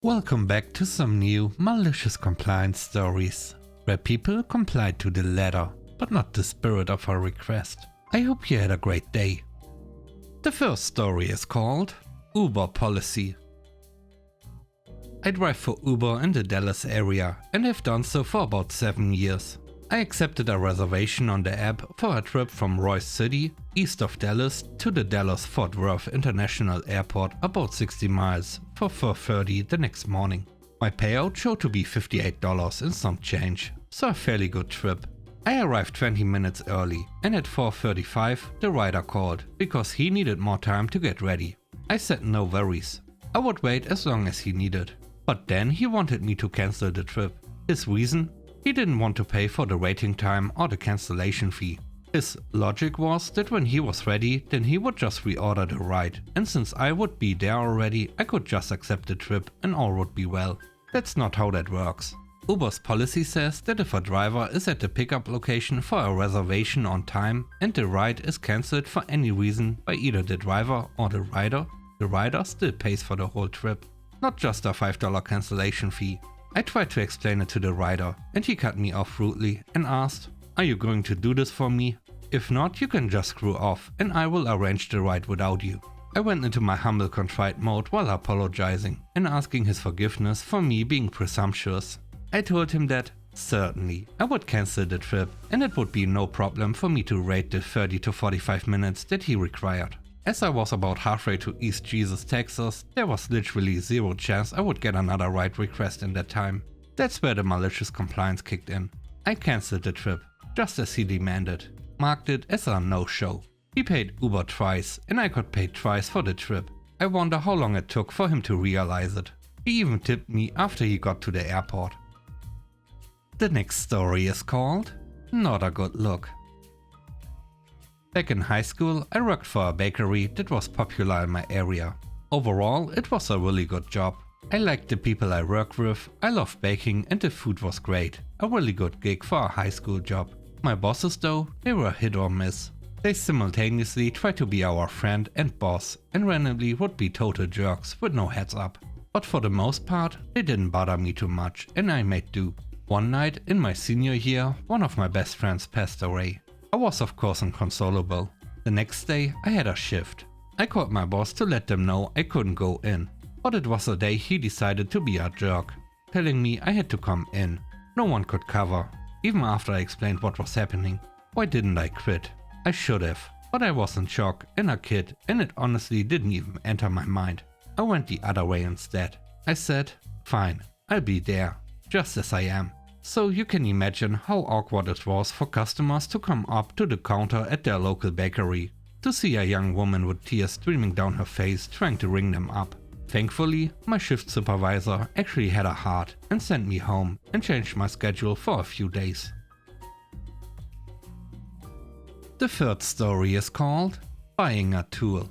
Welcome back to some new malicious compliance stories, where people complied to the letter, but not the spirit of our request. I hope you had a great day. The first story is called Uber Policy. I drive for Uber in the Dallas area and have done so for about 7 years. I accepted a reservation on the app for a trip from Royce City, east of Dallas, to the Dallas-Fort Worth International Airport, about 60 miles, for 4:30 the next morning. My payout showed to be $58 and some change, so a fairly good trip. I arrived 20 minutes early, and at 4:35 the rider called, because he needed more time to get ready. I said no worries, I would wait as long as he needed. But then he wanted me to cancel the trip. His reason? He didn't want to pay for the waiting time or the cancellation fee. His logic was that when he was ready, then he would just reorder the ride, and since I would be there already, I could just accept the trip and all would be well. That's not how that works. Uber's policy says that if a driver is at the pickup location for a reservation on time and the ride is cancelled for any reason by either the driver or the rider still pays for the whole trip, not just a $5 cancellation fee. I tried to explain it to the rider, and he cut me off rudely and asked, "Are you going to do this for me? If not, you can just screw off and I will arrange the ride without you." I went into my humble contrite mode while apologizing and asking his forgiveness for me being presumptuous. I told him that, certainly, I would cancel the trip and it would be no problem for me to wait the 30 to 45 minutes that he required. As I was about halfway to East Jesus, Texas, there was literally zero chance I would get another ride request in that time. That's where the malicious compliance kicked in. I cancelled the trip, just as he demanded, marked it as a no-show. He paid Uber twice and I got paid twice for the trip. I wonder how long it took for him to realize it. He even tipped me after he got to the airport. The next story is called Not a Good Look. Back in high school, I worked for a bakery that was popular in my area. Overall, it was a really good job. I liked the people I worked with, I loved baking and the food was great. A really good gig for a high school job. My bosses though, they were hit or miss. They simultaneously tried to be our friend and boss and randomly would be total jerks with no heads up. But for the most part, they didn't bother me too much and I made do. One night in my senior year, one of my best friends passed away. I was of course inconsolable. The next day I had a shift. I called my boss to let them know I couldn't go in. But it was the day he decided to be a jerk, telling me I had to come in. No one could cover, even after I explained what was happening. Why didn't I quit? I should have, but I was in shock and a kid and it honestly didn't even enter my mind. I went the other way instead. I said, fine, I'll be there, just as I am. So you can imagine how awkward it was for customers to come up to the counter at their local bakery, to see a young woman with tears streaming down her face trying to ring them up. Thankfully, my shift supervisor actually had a heart and sent me home and changed my schedule for a few days. The third story is called Buying a Tool.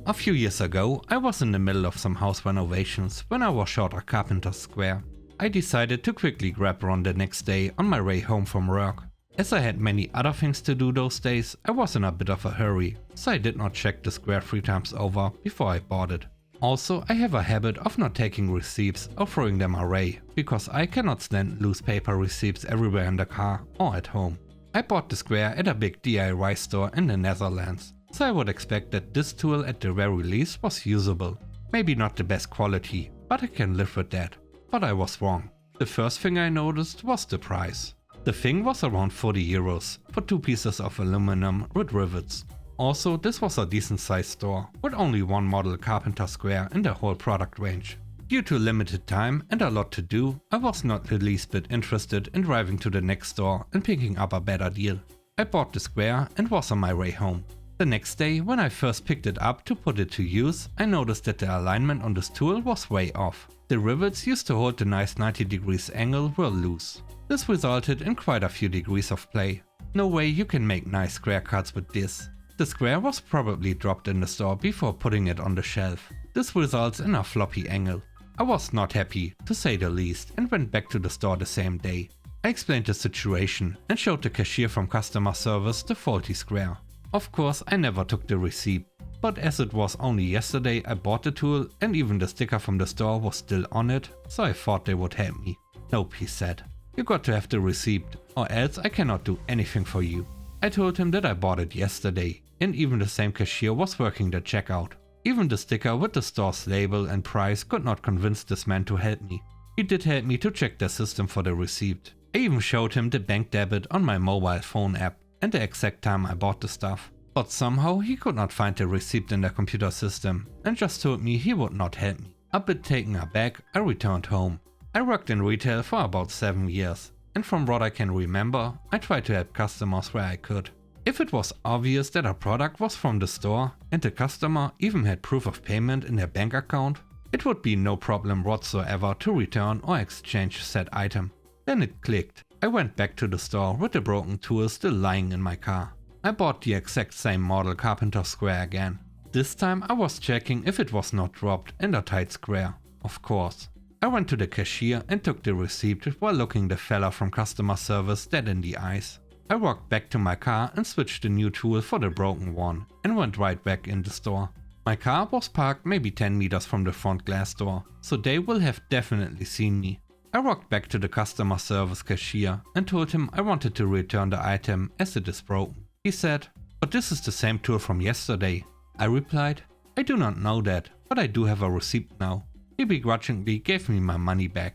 A few years ago, I was in the middle of some house renovations when I was short a carpenter's square. I decided to quickly grab one the next day on my way home from work. As I had many other things to do those days, I was in a bit of a hurry, so I did not check the square 3 times over before I bought it. Also, I have a habit of not taking receipts or throwing them away, because I cannot stand loose paper receipts everywhere in the car or at home. I bought the square at a big DIY store in the Netherlands, so I would expect that this tool at the very least was usable. Maybe not the best quality, but I can live with that. But I was wrong. The first thing I noticed was the price. The thing was around 40 euros for 2 pieces of aluminum with rivets. Also, this was a decent sized store with only one model carpenter square in the whole product range. Due to limited time and a lot to do, I was not the least bit interested in driving to the next store and picking up a better deal. I bought the square and was on my way home. The next day, when I first picked it up to put it to use, I noticed that the alignment on this tool was way off. The rivets used to hold the nice 90 degrees angle were loose. This resulted in quite a few degrees of play. No way you can make nice square cuts with this. The square was probably dropped in the store before putting it on the shelf. This results in a floppy angle. I was not happy, to say the least, and went back to the store the same day. I explained the situation and showed the cashier from customer service the faulty square. Of course, I never took the receipt, but as it was only yesterday I bought the tool and even the sticker from the store was still on it, so I thought they would help me. Nope, he said. You got to have the receipt, or else I cannot do anything for you. I told him that I bought it yesterday, and even the same cashier was working the checkout. Even the sticker with the store's label and price could not convince this man to help me. He did help me to check the system for the receipt. I even showed him the bank debit on my mobile phone app and the exact time I bought the stuff. But somehow he could not find the receipt in the computer system and just told me he would not help me. A bit taken aback, I returned home. I worked in retail for about 7 years, and from what I can remember, I tried to help customers where I could. If it was obvious that a product was from the store and the customer even had proof of payment in their bank account, it would be no problem whatsoever to return or exchange said item. Then it clicked. I went back to the store with the broken tool still lying in my car. I bought the exact same model carpenter square again. This time I was checking if it was not dropped in a tight square, of course. I went to the cashier and took the receipt while looking the fella from customer service dead in the eyes. I walked back to my car and switched the new tool for the broken one and went right back in the store. My car was parked maybe 10 meters from the front glass door, so they will have definitely seen me. I walked back to the customer service cashier and told him I wanted to return the item as it is broken. He said, "But this is the same tool from yesterday." I replied, "I do not know that, but I do have a receipt now." He begrudgingly gave me my money back.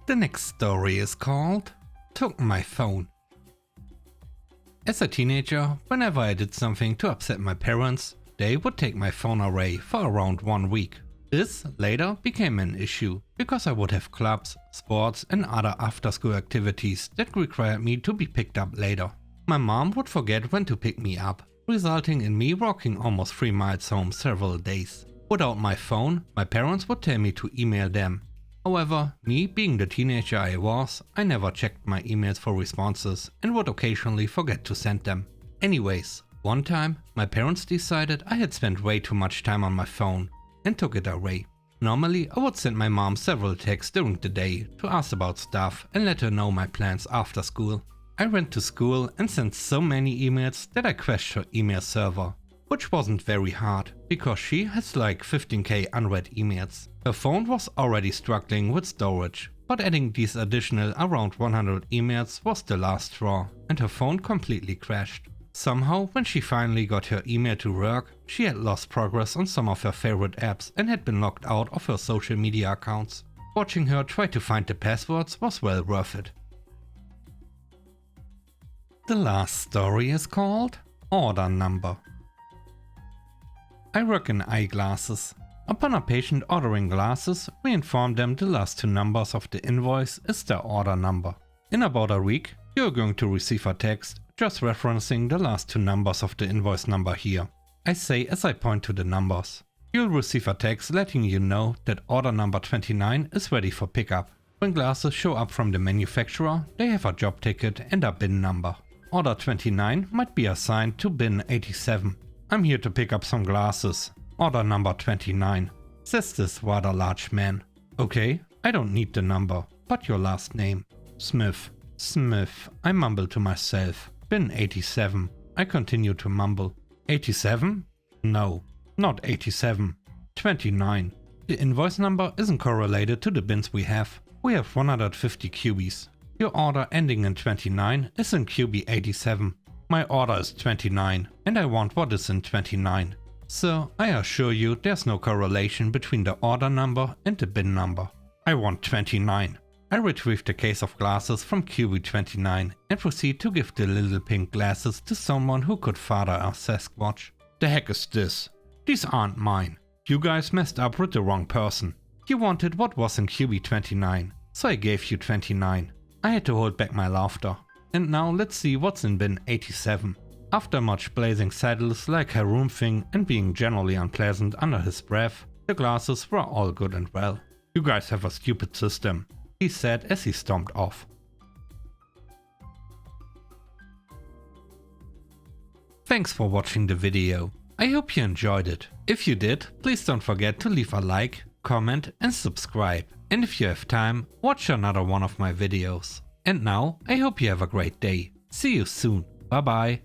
The next story is called Took My Phone. As a teenager, whenever I did something to upset my parents, they would take my phone away for around 1 week. This later became an issue because I would have clubs, sports and other after-school activities that required me to be picked up later. My mom would forget when to pick me up, resulting in me walking almost 3 miles home several days. Without my phone, my parents would tell me to email them. However, me being the teenager I was, I never checked my emails for responses and would occasionally forget to send them. Anyways, one time my parents decided I had spent way too much time on my phone and took it away. Normally I would send my mom several texts during the day to ask about stuff and let her know my plans after school. I went to school and sent so many emails that I crashed her email server. Which wasn't very hard, because she has like 15k unread emails. Her phone was already struggling with storage, but adding these additional around 100 emails was the last straw, and her phone completely crashed. Somehow, when she finally got her email to work, she had lost progress on some of her favorite apps and had been locked out of her social media accounts. Watching her try to find the passwords was well worth it. The last story is called Order Number. I work in eyeglasses. Upon a patient ordering glasses, we inform them the last 2 numbers of the invoice is their order number. In about a week, you are going to receive a text just referencing the last 2 numbers of the invoice number here. I say as I point to the numbers. You'll receive a text letting you know that order number 29 is ready for pickup. When glasses show up from the manufacturer, they have a job ticket and a bin number. Order 29 might be assigned to bin 87. I'm here to pick up some glasses. Order number 29, says this rather large man. Okay, I don't need the number, but your last name. Smith. Smith, I mumble to myself. Bin 87. I continue to mumble. 87? No, not 87. 29. The invoice number isn't correlated to the bins we have. We have 150 cubies. Your order ending in 29 is in QB 87. My order is 29 and I want what is in 29. So I assure you there's no correlation between the order number and the bin number. I want 29. I retrieve the case of glasses from QB29 and proceed to give the little pink glasses to someone who could father a Sasquatch. The heck is this? These aren't mine. You guys messed up with the wrong person. You wanted what was in QB29, so I gave you 29. I had to hold back my laughter. And now let's see what's in bin 87. After much blazing saddles like Haroon Thing and being generally unpleasant under his breath, the glasses were all good and well. You guys have a stupid system, he said as he stomped off. Thanks for watching the video. I hope you enjoyed it. If you did, please don't forget to leave a like, comment and subscribe. And if you have time, watch another one of my videos. And now, I hope you have a great day. See you soon. Bye bye.